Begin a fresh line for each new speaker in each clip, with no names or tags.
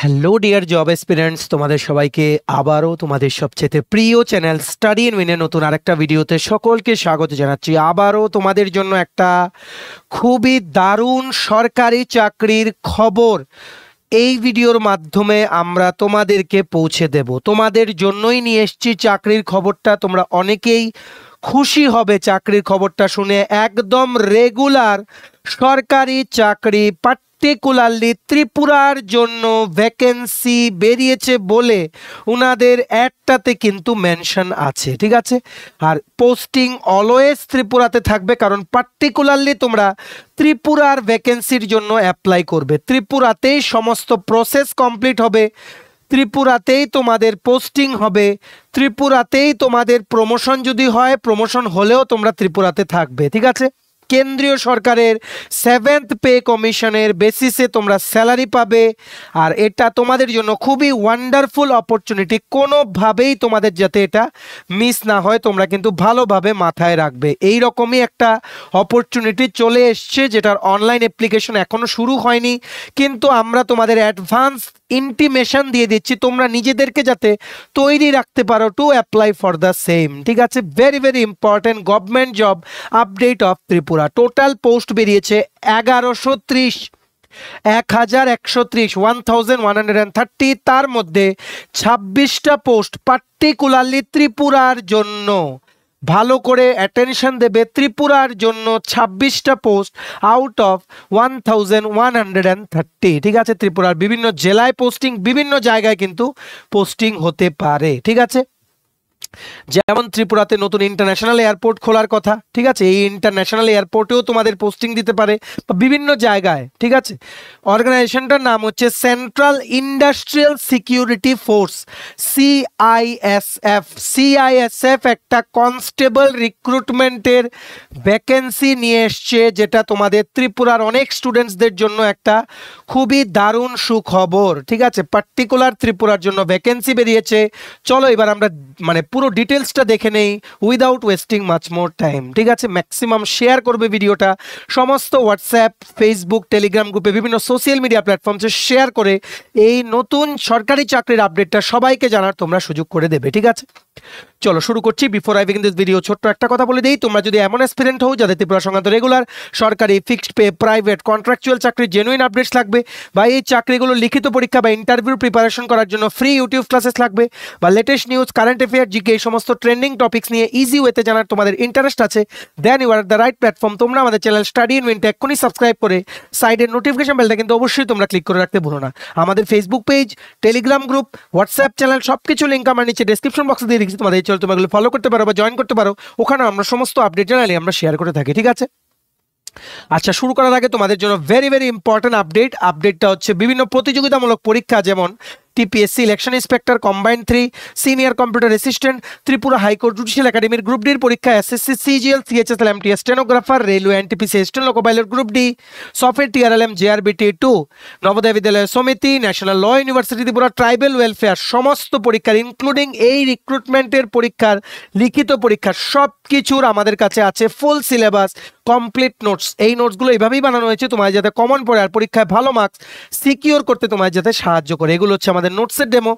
Hello dear job এসপিরেন্টস, তোমাদের সবাইকে আবারও তোমাদের সবচেয়ে প্রিয় চ্যানেল স্টাডি ইন উইনের নতুন আরেকটা ভিডিওতে সকলকে স্বাগত জানাচ্ছি। আবারও তোমাদের জন্য একটা খুবই দারুণ সরকারি চাকরির খবর এই ভিডিওর মাধ্যমে আমরা তোমাদেরকে পৌঁছে দেব। তোমাদের জন্যই নিয়ে এসেছি চাকরির খবরটা। তোমরা অনেকেই খুশি হবে চাকরির খবরটা শুনে। একদম রেগুলার সরকারি চাকরি, পার্টিকুলারলি ত্রিপুরার জন্য ভ্যাকেন্সি বেরিয়েছে বলে ওনাদের অ্যাডটাতে কিন্তু মেনশন আছে, ঠিক আছে। আর পোস্টিং অলওয়েজ ত্রিপুরাতে থাকবে, কারণ পার্টিকুলারলি তোমরা ত্রিপুরার ভ্যাকেন্সির জন্য অ্যাপ্লাই করবে। ত্রিপুরাতেই সমস্ত প্রসেস কমপ্লিট হবে, ত্রিপুরাতেই তোমাদের পোস্টিং হবে, ত্রিপুরাতেই তোমাদের প্রমোশন যদি হয়, প্রমোশন হলেও তোমরা ত্রিপুরাতে থাকবে, ঠিক আছে। কেন্দ্রীয় সরকারের 7th পে কমিশনের বেসিসে তোমরা স্যালারি পাবে। আর এটা তোমাদের জন্য খুবই ওয়ান্ডারফুল অপরচুনিটি, কোনোভাবেই তোমাদের যাতে এটা মিস না হয় তোমরা কিন্তু ভালোভাবে মাথায় রাখবে। এই রকমই একটা অপরচুনিটি চলে এসছে, যেটার অনলাইন অ্যাপ্লিকেশন এখনও শুরু হয়নি, কিন্তু আমরা তোমাদের অ্যাডভান্স ইন্টিমেশন দিয়ে দিচ্ছি তোমরা নিজেদেরকে যাতে তৈরি রাখতে পারো to apply for the same, ঠিক আছে। Very very important government job update of Tripura. Total post বেরিয়েছে 1130, 1130, 1130। তার মধ্যে 26টা পোস্ট পার্টিকুলারলি ত্রিপুরার জন্য। ভালো করে অ্যাটেনশন দেবে, ত্রিপুরার জন্য 26টা পোস্ট আউট অফ 1130, ঠিক আছে। ত্রিপুরার বিভিন্ন জেলায় পোস্টিং, বিভিন্ন জায়গায় কিন্তু পোস্টিং হতে পারে, ঠিক আছে। যেমন ত্রিপুরাতে নতুন ইন্টারন্যাশনাল এয়ারপোর্ট খোলার কথা, ঠিক আছে। এই ইন্টারন্যাশনাল এয়ারপোর্টেও তোমাদের পোস্টিং দিতে পারে বা বিভিন্ন জায়গায়, ঠিক আছে। অর্গানাইজেশনটার নাম হচ্ছে central industrial security force, CISF. CISF একটা কনস্টেবল রিক্রুটমেন্টের ভ্যাকেন্সি নিয়ে এসছে, যেটা তোমাদের ত্রিপুরার অনেক স্টুডেন্টসদের জন্য একটা খুবই দারুণ সুখবর, ঠিক আছে। পার্টিকুলার ত্রিপুরার জন্য ভ্যাকেন্সি বেরিয়েছে। চলো এবার আমরা পুরো ডিটেলসটা দেখে নেই without wasting much more time, ঠিক আছে। ম্যাক্সিমাম শেয়ার করবে ভিডিওটা সমস্ত হোয়াটসঅ্যাপ, ফেসবুক, টেলিগ্রাম গ্রুপে, বিভিন্ন সোশ্যাল মিডিয়া প্ল্যাটফর্মসে শেয়ার করে এই নতুন সরকারি চাকরির আপডেটটা সবাইকে জানার তোমরা সুযোগ করে দেবে, ঠিক আছে। চলো শুরু করছি। Before I begin this video ছোট্ট একটা কথা বলে দিই, তোমরা যদি এমন অ্যাসপিরেন্ট হও যাদের ত্রিপুরা সংক্রান্ত রেগুলার সরকারি, ফিক্সড পে, প্রাইভেট, কন্ট্রাকচুয়াল চাকরির জেনুইন আপডেটস লাগবে, বা এই চাকরিগুলো লিখিত পরীক্ষা বা ইন্টারভিউ প্রিপারেশন করার জন্য ফ্রি ইউটিউব ক্লাসেস লাগবে, বা latest news, current affair, GK, এই সমস্ত ট্রেন্ডিং টপিক্স নিয়ে ইজি ওয়েতে জানার তোমাদের ইন্টারেস্ট আছে, then you are the right platform. তোমরা আমাদের চ্যানেল স্টাডি ইন উইনটা এক্ষুনি সাবস্ক্রাইব করে সাইডের নোটিফিকেশন বেলটা কিন্তু অবশ্যই তোমরা ক্লিক করে রাখতে ভুলো না। আমাদের Facebook page, Telegram group, WhatsApp channel সবকিছু লিঙ্ক আমার নিচে ডেসক্রিপশন বক্সে দিয়ে রেখেছি, তোমাদের চল তোমরা ফলো করতে পারো বা জয়েন করতে পারো। ওখানে আমরা সমস্ত আপডেট জানালে আমরা শেয়ার করে থাকি, ঠিক আছে। আচ্ছা, শুরু করার আগে তোমাদের জন্য ভেরি ভেরি ইম্পর্টেন্ট আপডেটটা হচ্ছে বিভিন্ন প্রতিযোগিতামূলক পরীক্ষা, যেমন TPSC election inspector combined 3, senior computer assistant, Tripura high court judicial একাডেমির গ্রুপ ডির পরীক্ষা, SSC, CGL, CHSL, MTS stenographer, railway, NTPC assistant loco pilot group D, software TRLM, JRBT 2, Navodaya Vidyalaya Samiti, national law university Tripura, tribal welfare, সমস্ত পরীক্ষার ইনক্লুডিং এই রিক্রুটমেন্টের পরীক্ষার লিখিত পরীক্ষার সব কিছুর আমাদের কাছে আছে ফুল সিলেবাস, কমপ্লিট নোটস। এই নোটসগুলো এইভাবেই বানানো হয়েছে তোমার যাতে কমন পড়ে আর পরীক্ষায় ভালো মার্কস সিকিউর করতে তোমার যাতে সাহায্য করে। এগুলো হচ্ছে আমাদের নোটসের ডেমো।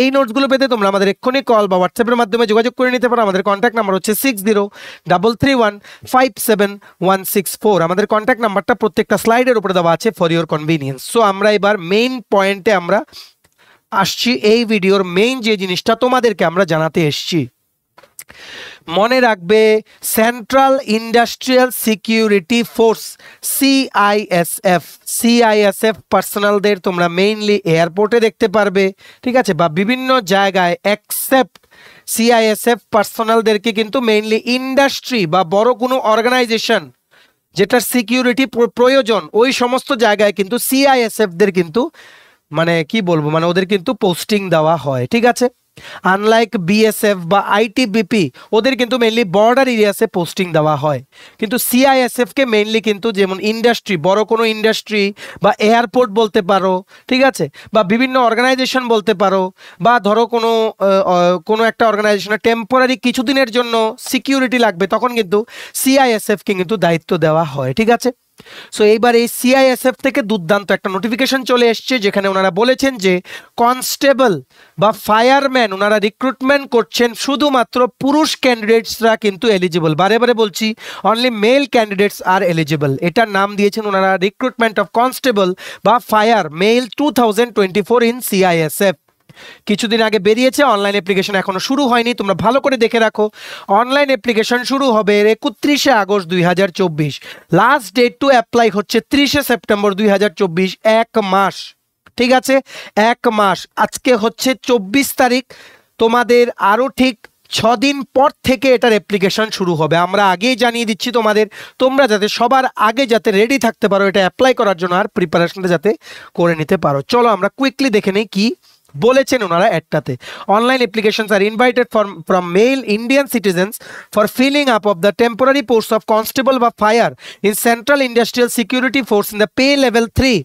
এই নোটসগুলো পেতে তোমরা আমাদের এক্ষুনি কল বা হোয়াটসঅ্যাপের মাধ্যমে যোগাযোগ করে নিতে পারো। আমাদের কন্ট্যাক্ট নাম্বার হচ্ছে 6033157164। আমাদের কন্ট্যাক্ট নাম্বারটা প্রত্যেকটা স্লাইডের উপরে দেওয়া আছে ফর ইউর কনভিনিয়েন্স। সো আমরা এবার মেইন পয়েন্টে আমরা আসছি। এই ভিডিওর মেইন যে জিনিসটা তোমাদেরকে আমরা জানাতে এসছি, মনে রাখবে, central industrial security force, CISF পার্সোনালদের তোমরা মেইনলি এয়ারপোর্টে দেখতে পারবে, ঠিক আছে, বা বিভিন্ন জায়গায়। এক্সেপ্ট সিআইএসএফ পার্সোনালদেরকে কিন্তু মেইনলি ইন্ডাস্ট্রি বা বড় কোনো অর্গানাইজেশন যেটার সিকিউরিটি প্রয়োজন, ওই সমস্ত জায়গায় কিন্তু সিআইএসএফদের কিন্তু কি বলবো, ওদের কিন্তু পোস্টিং দেওয়া হয়, ঠিক আছে। আনলাইক বিএসএফ বা আইটিবিপি, ওদের কিন্তু মেইনলি বর্ডার এরিয়াসে পোস্টিং দেওয়া হয়, কিন্তু সিআইএসএফকে মেইনলি কিন্তু যেমন ইন্ডাস্ট্রি, বড় কোনো ইন্ডাস্ট্রি বা এয়ারপোর্ট বলতে পারো, ঠিক আছে, বা বিভিন্ন অর্গানাইজেশন বলতে পারো, বা ধরো কোনো একটা অর্গানাইজেশনের টেম্পোরারি কিছুদিনের জন্য সিকিউরিটি লাগবে, তখন কিন্তু সিআইএসএফকে কিন্তু দায়িত্ব দেওয়া হয়, ঠিক আছে। সো এইবার এই সিআইএসএফ থেকে দুর্দান্ত একটা নোটিফিকেশন চলে এসছে, যেখানে ওনারা বলেছেন যে কনস্টেবল বা ফায়ারম্যান ওনারা রিক্রুটমেন্ট করছেন, শুধুমাত্র পুরুষ ক্যান্ডিডেটসরা কিন্তু এলিজিবল। বারে বারে বলছি, only mail candidates are eligible. এটার নাম দিয়েছেন ওনারা রিক্রুটমেন্ট অফ কনস্টেবল বা ফায়ার মেল 2024 ইন সিআইএসএফ। কিছুদিন আগে বেরিয়েছে, অনলাইন অ্যাপ্লিকেশন এখনো শুরু হয়নি, তোমরা ভালো করে দেখে রাখো। অনলাইন অ্যাপ্লিকেশন শুরু হবে 31 August 2024। Last date to apply হচ্ছে 30 সেপ্টেম্বর 2024, 1 মাস। ঠিক আছে, 1 মাস। আজকে হচ্ছে 24 তারিখ, তোমাদের আরও ঠিক 6 দিন পর থেকে এটার অ্যাপ্লিকেশন শুরু হবে। আমরা আগেই জানিয়ে দিচ্ছি তোমাদের, তোমরা যাতে সবার আগে যাতে রেডি থাকতে পারো এটা অ্যাপ্লাই করার জন্য, আর প্রিপারেশনটা যাতে করে নিতে পারো। চলো আমরা কুইকলি দেখে নেই কি বলেছেন ওনারা একটাতে। Online applications are invited from male Indian citizens for filling up of the temporary post of constable বা fire in central industrial security force in the pay level 3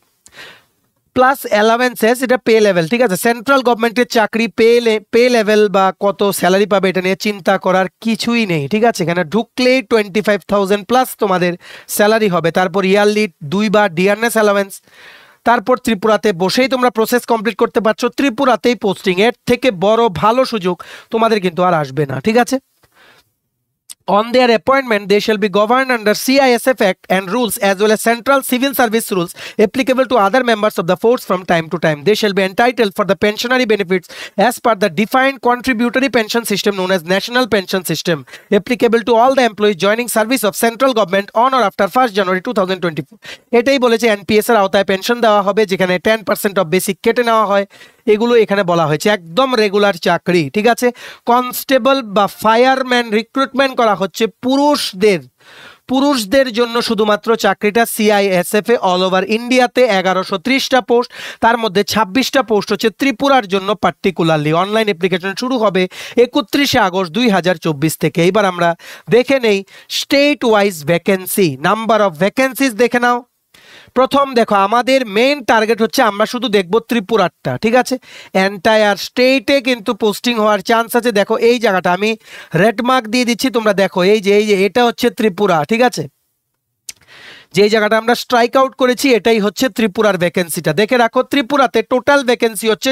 plus allowances. এটা পে লেভেল, ঠিক আছে। Central গভর্নমেন্টের চাকরি, pay level বা কত salary পাবে এটা নিয়ে চিন্তা করার কিছুই নেই, ঠিক আছে। এখানে ঢুকলেই 25,000 প্লাস তোমাদের স্যালারি হবে। তারপর ইয়ারলি 2 বার ডিআরএস অ্যালাওয়েন্স। তারপর ত্রিপুরাতে বসেই তোমরা প্রসেস কমপ্লিট করতে পারছো, ত্রিপুরাতেই পোস্টিং। এর থেকে বড় ভালো সুযোগ তোমাদের কিন্তু আর আসবে না, ঠিক আছে। On their appointment, they shall be governed under CISF Act and rules as well as Central Civil Service rules applicable to other members of the force from time to time. They shall be entitled for the pensionary benefits as per the defined contributory pension system known as National Pension System, applicable to all the employees joining service of central government on or after 1st January 2024. এটাই বলেছে NPS এর আওতায় pension দেওয়া হবে, যেখানে 10% of basic কেটে নেওয়া হয়। এগুলো এখানে বলা হয়েছে, একদম রেগুলার চাকরি, ঠিক আছে। কনস্টেবল বা ফায়ারম্যান রিক্রুটমেন্ট করা হচ্ছে পুরুষদের জন্য শুধুমাত্র। চাকরিটা সিআইএসএফ এ অল ওভার ইন্ডিয়াতে 1130টা পোস্ট, তার মধ্যে 26টা পোস্ট হচ্ছে ত্রিপুরার জন্য পার্টিকুলারলি। অনলাইন অ্যাপ্লিকেশন শুরু হবে 31 আগস্ট 2024 থেকে। এবার আমরা দেখে নেই state wise vacancy, number of vacancies দেখে নাও। প্রথম দেখো, আমাদের মেইন টার্গেট হচ্ছে আমরা শুধু দেখব ত্রিপুরারটা, ঠিক আছে। এন্টায়ার স্টেটে কিন্তু পোস্টিং হওয়ার চান্স আছে। দেখো এই জায়গাটা আমি রেড মার্ক দিয়ে দিচ্ছি, তোমরা দেখো এই যে এটা হচ্ছে ত্রিপুরা, ঠিক আছে। যে জায়গাটা আমরা স্ট্রাইক আউট করেছি এটাই হচ্ছে ত্রিপুরার ভ্যাকেন্সিটা। দেখে রাখো, ত্রিপুরাতে টোটাল ভ্যাকেন্সি হচ্ছে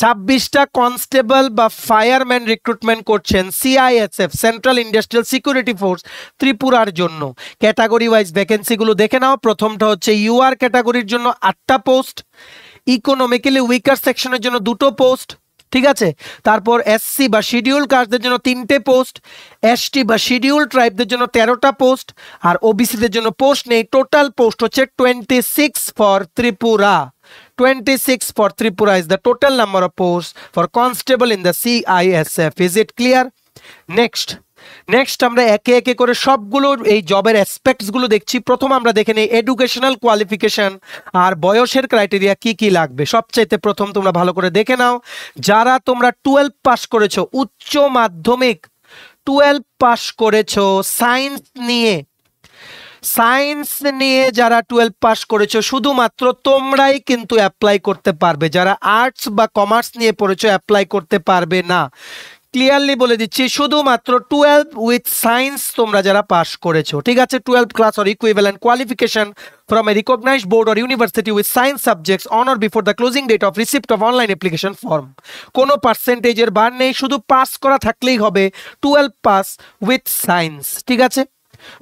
26টা কনস্টেবল বা ফায়ারম্যান রিক্রুটমেন্ট করছেন CISF, central industrial security force, ত্রিপুরার জন্য। ক্যাটাগরি ওয়াইজ ভ্যাকেন্সিগুলো দেখে নাও। প্রথমটা হচ্ছে ইউআর ক্যাটাগরির জন্য 8টা পোস্ট, ইকোনমিক্যালি উইকার সেকশনের জন্য 2টো পোস্ট, ঠিক আছে। তারপর এসসি বা শিডিউল কাস্টদের জন্য 3টে পোস্ট, এসটি বা শিডিউল ট্রাইবদের জন্য 13টা পোস্ট, আর ওবিসিদের জন্য পোস্ট নেই। টোটাল পোস্ট হচ্ছে 26 for Tripura. 26 for Tripura is the total number of posts for constable in the CISF. Is it clear? Next আমরা একে একে করে সবগুলো এই জবের অ্যাসপেক্টস গুলো দেখছি। প্রথম আমরা দেখে নেই এডুকেশনাল কোয়ালিফিকেশন আর বয়সের ক্রাইটেরিয়া কি কি লাগবে। সবচাইতে প্রথম তোমরা ভালো করে দেখে নাও, যারা তোমরা 12 পাস করেছো, উচ্চ মাধ্যমিক 12 পাস করেছো সায়েন্স নিয়ে যারা 12 পাস করেছো, শুধুমাত্র তোমরাই কিন্তু অ্যাপ্লাই করতে পারবে। যারা আর্টস বা কমার্স নিয়ে পড়েছো অ্যাপ্লাই করতে পারবে না। ক্লিয়ারলি বলে দিচ্ছি, শুধুমাত্র 12 উইথ সায়েন্স তোমরা যারা পাস করেছো, ঠিক আছে। 12 class or equivalent qualification from a recognized board or university with science subjects on or before the closing date of receipt of online application form. কোনো পার্সেন্টেজের বার নেই, শুধু পাস করা থাকলেই হবে। 12 পাস উইথ সায়েন্স, ঠিক আছে।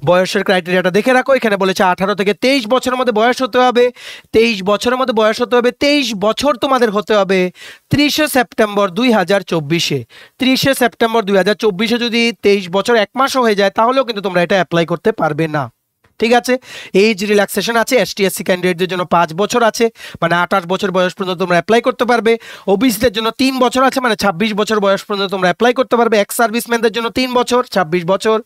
বয়সের ক্রাইটেরিয়াটা দেখে রাখো। এখানে বলেছে 18 থেকে 23 বছরের মধ্যে বয়স হতে হবে। 23 বছরের মধ্যে বয়স হতে হবে। 23 বছর তোমাদের হতে হবে 30 সেপ্টেম্বর 2024-এ। 30 সেপ্টেম্বর 2024-এ যদি 23 বছর 1 মাসও হয়ে যায়, তাহলেও কিন্তু তোমরা এটা অ্যাপ্লাই করতে পারবে না, ঠিক আছে। এজ রিল্যাক্সেশন আছে। এসটি এসসি ক্যান্ডিডেটদের জন্য 5 বছর আছে, মানে 28 বছর বয়স পর্যন্ত তোমরা অ্যাপ্লাই করতে পারবে। ওবিসিদের জন্য 3 বছর আছে, মানে 26 বছর বয়স পর্যন্ত তোমরা অ্যাপ্লাই করতে পারবে। এক্স সার্ভিসম্যানদের জন্য 3 বছর, 26 বছর।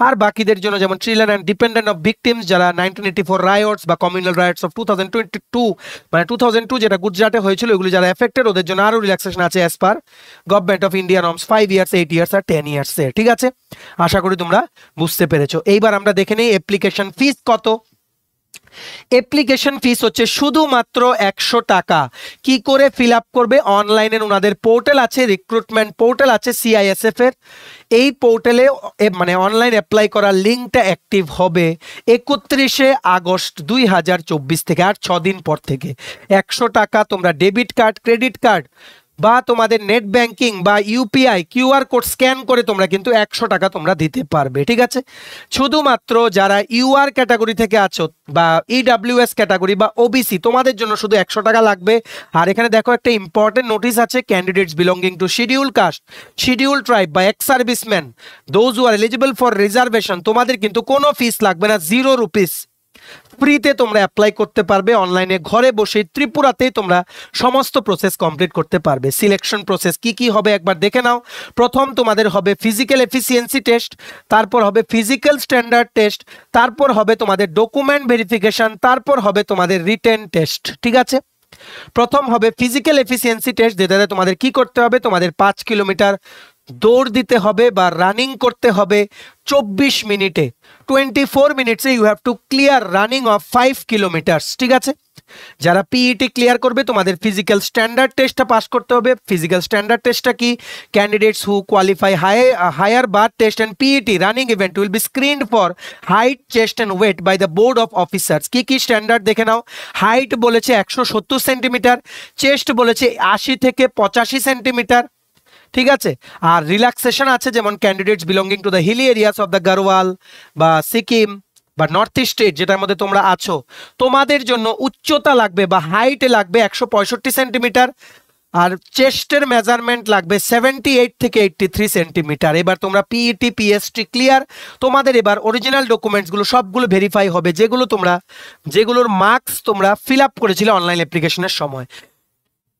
আর বাকিদের জন্য যেমন children and dependent of victims, যারা 1984 রায়োটস বা কমিউনাল রাইটস অফ 2022 মানে 2002 যেটা গুজরাটে হয়েছিল, এগুলো যারা এফেক্টেড ওদের জন্য আরও রিল্যাক্সেশন আছে as per government of India norms 5 years, 8 years আর 10 ইয়ার্সের, ঠিক আছে। আশা করি তোমরা বুঝতে পেরেছো। এইবার আমরা দেখে নেই অ্যাপ্লিকেশন ফিস কত। অ্যাপ্লিকেশন ফিস হচ্ছে শুধুমাত্র 100 টাকা। কি করে ফিল আপ করবে? অনলাইনে ওনাদের পোর্টাল আছে, রিক্রুটমেন্ট পোর্টাল আছে সিআইএসএফ এর। এই পোর্টালে মানে অনলাইন অ্যাপ্লাই করার লিঙ্কটা অ্যাক্টিভ হবে 31শে আগস্ট 2024 থেকে, আর 6 দিন পর থেকে। 100 টাকা তোমরা ডেবিট কার্ড, ক্রেডিট কার্ড বা তোমাদের নেট ব্যাংকিং বা ইউপিআই কিউআর কোড স্ক্যান করে তোমরা কিন্তু 100 টাকা তোমরা দিতে পারবে, ঠিক আছে। শুধুমাত্র যারা ইউআর ক্যাটাগরি থেকে আছো বা ইডাব্লিউএস ক্যাটাগরি বা ওবিসি, তোমাদের জন্য শুধু 100 টাকা লাগবে। আর এখানে দেখো একটা ইম্পর্টেন্ট নোটিশ আছে, candidates belonging to schedule caste, schedule tribe বা ex serviceman, those who are eligible for reservation, তোমাদের কিন্তু কোনো ফিস লাগবে না, 0 রুপিস। ফ্রিতে তোমরা অ্যাপ্লাই করতে পারবে অনলাইনে, ঘরে বসে ত্রিপুরাতেই তোমরা সমস্ত প্রসেস কমপ্লিট করতে পারবে। সিলেকশন প্রসেস কি কি হবে একবার দেখে নাও। প্রথম তোমাদের হবে ফিজিক্যাল এফিসিয়েন্সি টেস্ট, তারপর হবে ফিজিক্যাল স্ট্যান্ডার্ড টেস্ট, তারপর হবে তোমাদের ডকুমেন্ট ভেরিফিকেশন, তারপর হবে তোমাদের রিটেন টেস্ট, ঠিক আছে। প্রথম হবে ফিজিক্যাল এফিসিয়েন্সি টেস্ট, যেটাতে তোমাদের কি করতে হবে, তোমাদের 5 কিলোমিটার দৌড় দিতে হবে বা রানিং করতে হবে 24 মিনিটে। 24 মিনিটসে you have to clear running of 5 kilometres, ঠিক আছে। যারা পিইটি ক্লিয়ার করবে তোমাদের ফিজিক্যাল স্ট্যান্ডার্ড টেস্টটা পাস করতে হবে। ফিজিক্যাল স্ট্যান্ডার্ড টেস্টটা কি? Candidates who qualify higher bar test and PET running event will be screened for height, chest and weight by the board of officers. কি কি স্ট্যান্ডার্ড দেখে নাও। হাইট বলেছে 170 সেন্টিমিটার, চেস্ট বলেছে 80 থেকে 85 সেন্টিমিটার, ঠিক আছে। আর রিল্যাক্সেশন আছে, যেমন candidates belonging to the hilly areas of the Garhwal বা সিকিম বা নর্থ ইস্ট স্টেট, যেটার মধ্যে তোমরা আছো, তোমাদের জন্য উচ্চতা লাগবে বা হাইটে লাগবে 165 সেন্টিমিটার, আর চেস্টের মেজারমেন্ট লাগবে 78 থেকে 83 সেন্টিমিটার। এবার তোমরা পিইটি পিএসটি ক্লিয়ার, তোমাদের এবার অরিজিনাল ডকুমেন্টসগুলো সবগুলো ভেরিফাই হবে, যেগুলোর মার্কস তোমরা ফিল আপ করেছিলে অনলাইন অ্যাপ্লিকেশনের সময়।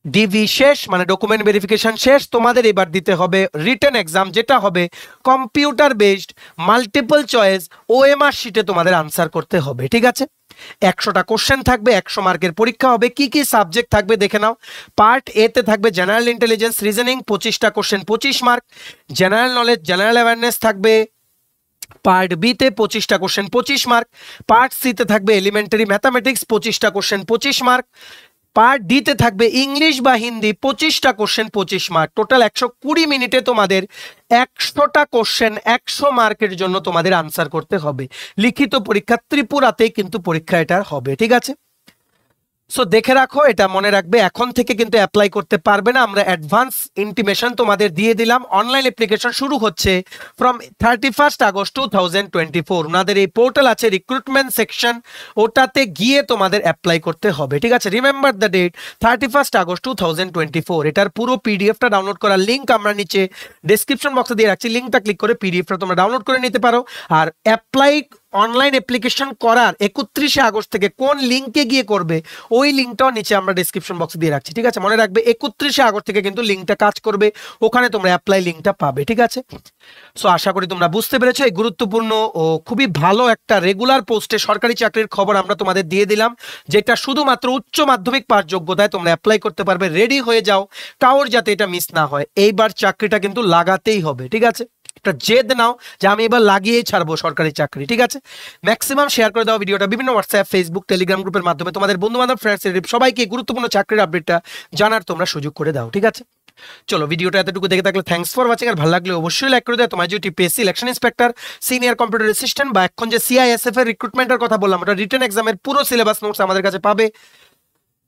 ডিভি শেষ, মানে ডকুমেন্ট ভেরিফিকেশন শেষ। তোমাদের এবার দিতে হবে রিটেন এক্সাম, যেটা হবে computer based multiple choice OMR শিটে তোমাদের আনসার করতে হবে, ঠিক আছে। 100টা কোশ্চেন থাকবে, 100 মার্কের পরীক্ষা হবে। কি কি সাবজেক্ট থাকবে দেখে নাও। পার্ট এ তে থাকবে জেনারেল ইন্টেলিজেন্স রিজনিং, 25টা question 25 mark. General knowledge, general awareness থাকবে পার্ট বি তে 25টা কোশ্চেন 25 মার্ক। পার্ট সি তে থাকবে এলিমেন্টারি ম্যাথামেটিক্স, 25টা কোশ্চেন 25 মার্ক। পার্ট ডি তে থাকবে ইংলিশ বা হিন্দি, 25টা কোশ্চেন 25 মার্ক। টোটাল 120 মিনিটে তোমাদের 100টা কোশ্চেন 100 মার্কের জন্য তোমাদের আনসার করতে হবে। লিখিত পরীক্ষা ত্রিপুরাতেই কিন্তু পরীক্ষা এটার হবে, ঠিক আছে। সো দেখে রাখো, এটা মনে রাখবে, এখন থেকে কিন্তু অ্যাপ্লাই করতে পারবে না। আমরা অ্যাডভান্স ইন্টিমেশন তোমাদের দিয়ে দিলাম। অনলাইন অ্যাপ্লিকেশন শুরু হচ্ছে ফ্রম 31 আগস্ট 2024। ওনাদের এই পোর্টাল আছে রিক্রুটমেন্ট সেকশন, ওটাতে গিয়ে তোমাদের অ্যাপ্লাই করতে হবে, ঠিক আছে। Remember the date 31 August 2024। এটার পুরো পিডিএফটা ডাউনলোড করার লিঙ্ক আমরা নিচে ডেসক্রিপশন বক্সে দিয়ে রাখছি। লিঙ্কটা ক্লিক করে পিডিএফটা তোমরা ডাউনলোড করে নিতে পারো। আর অ্যাপ্লাই অনলাইন অ্যাপ্লিকেশন করার 31শে আগস্ট থেকে কোন লিঙ্কে গিয়ে করবে, ওই লিঙ্কটাও নিচে আমরা ডেসক্রিপশন বক্সে দিয়ে রাখছি, ঠিক আছে। মনে রাখবে 31শে আগস্ট থেকে কিন্তু লিঙ্কটা কাজ করবে, ওখানে তোমরা অ্যাপ্লাই লিঙ্কটা পাবে, ঠিক আছে। সো আশা করি তোমরা বুঝতে পেরেছো। এই গুরুত্বপূর্ণ ও খুবই ভালো একটা রেগুলার পোস্টে সরকারি চাকরির খবর আমরা তোমাদের দিয়ে দিলাম, যেটা শুধুমাত্র উচ্চ মাধ্যমিক পাস যোগ্যতায় তোমরা অ্যাপ্লাই করতে পারবে। রেডি হয়ে যাও, কারোর যাতে এটা মিস না হয়। এইবার চাকরিটা কিন্তু লাগাতেই হবে, ঠিক আছে। একটা জেদ নাও যে আমি এবার লাগিয়েই ছাড়বো সরকারি চাকরি, ঠিক আছে। ম্যাক্সিমাম শেয়ার করে দাও ভিডিওটা বিভিন্ন হোয়াটসঅ্যাপ, ফেসবুক, টেলিগ্রাম গ্রুপের মাধ্যমে। তোমাদের বন্ধু বান্ধব, ফ্রেন্ডস, রিলেটিভ সবাইকে গুরুত্বপূর্ণ চাকরির আপডেটটা জানার তোমরা সুযোগ করে দাও, ঠিক আছে। চলো, ভিডিওটা এতটুকু দেখে থাকলে থ্যাঙ্কস ফর ওয়াচিং। আর ভালো লাগলে অবশ্যই লাইক করে দাও। তোমার যদি PSC election inspector, senior computer assistant বা এখন যে সিআইএসএফ এর রিক্রুটমেন্টের কথা বললাম, ওটা রিটেন এক্সামের পুরো সিলেবাস নোটস আমাদের কাছে পাবে।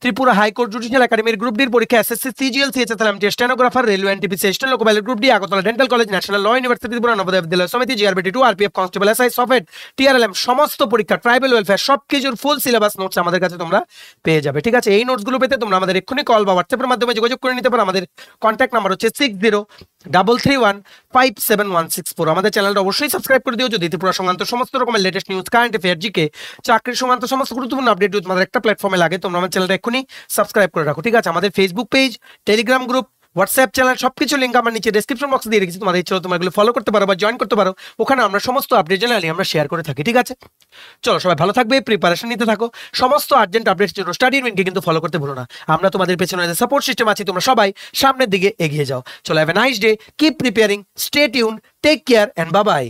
ত্রিপুরা হাইকোর্ট জুডিশিয়াল একাডেমির গ্রুপ ডির পরীক্ষা, SSC, CGL, CHSL, stenographer, railway NTPC, station loco pilot group D, Agartala dental college, national law university Tripura, Navodaya Vidyalaya Samiti, GRBT 2, RPF constable, SI, সফেট, টিআরএলএম, সমস্ত পরীক্ষা, ট্রাইবাল ওয়েলফেয়ার, সবকিছুর ফুল সিলেবাস নোটস আমাদের কাছে তোমরা পেয়ে যাবে, ঠিক আছে। এই নোটসগুলো পেতে তোমরা আমাদের এক্ষুনি কল বা হোয়াটসঅ্যাপের মাধ্যমে যোগাযোগ করে নিতে পারো। আমাদের কন্ট্যাক্ট নাম্বার হচ্ছে 6033157164। আমাদের চ্যানেলটা অবশ্যই সাবস্ক্রাইব করে দিও যদি ত্রিপুরা সংক্রান্ত সমস্ত রকমের latest news, current affair, GK, চাকরির সংক্রান্ত সমস্ত গুরুত্বপূর্ণ আপডেট তোমাদের একটা প্ল্যাটফর্মে লাগে। তোমরা আমার চ্যানেলটা এক্ষুনি সাবস্ক্রাইব করে রাখো, ঠিক আছে। আমাদের Facebook page, Telegram group, WhatsApp channel, সবকিছু লিঙ্ক আমরা নিচে ডেসক্রিপশন বক্সে দিয়ে রেখেছি। তোমাদের ইচ্ছা তোমরা এগুলো ফলো করতে পারো বা জয়েন করতে পারো। ওখানে আমরা সমস্ত আপডেট জানালি আমরা শেয়ার করে থাকি, ঠিক আছে। চলো, সবাই ভালো থাকবে, প্রিপারেশন নিতে থাকো। সমস্ত আর্জেন্ট আপডেটস জন্য স্টাডি উইনকে কিন্তু ফলো করতে ভুলো না। আমরা তোমাদের পেছনে সাপোর্ট সিস্টেম আছি, তোমরা সবাই সামনের দিকে এগিয়ে যাও। চলো, have a nice day, keep preparing, stay tune, take care and bye by.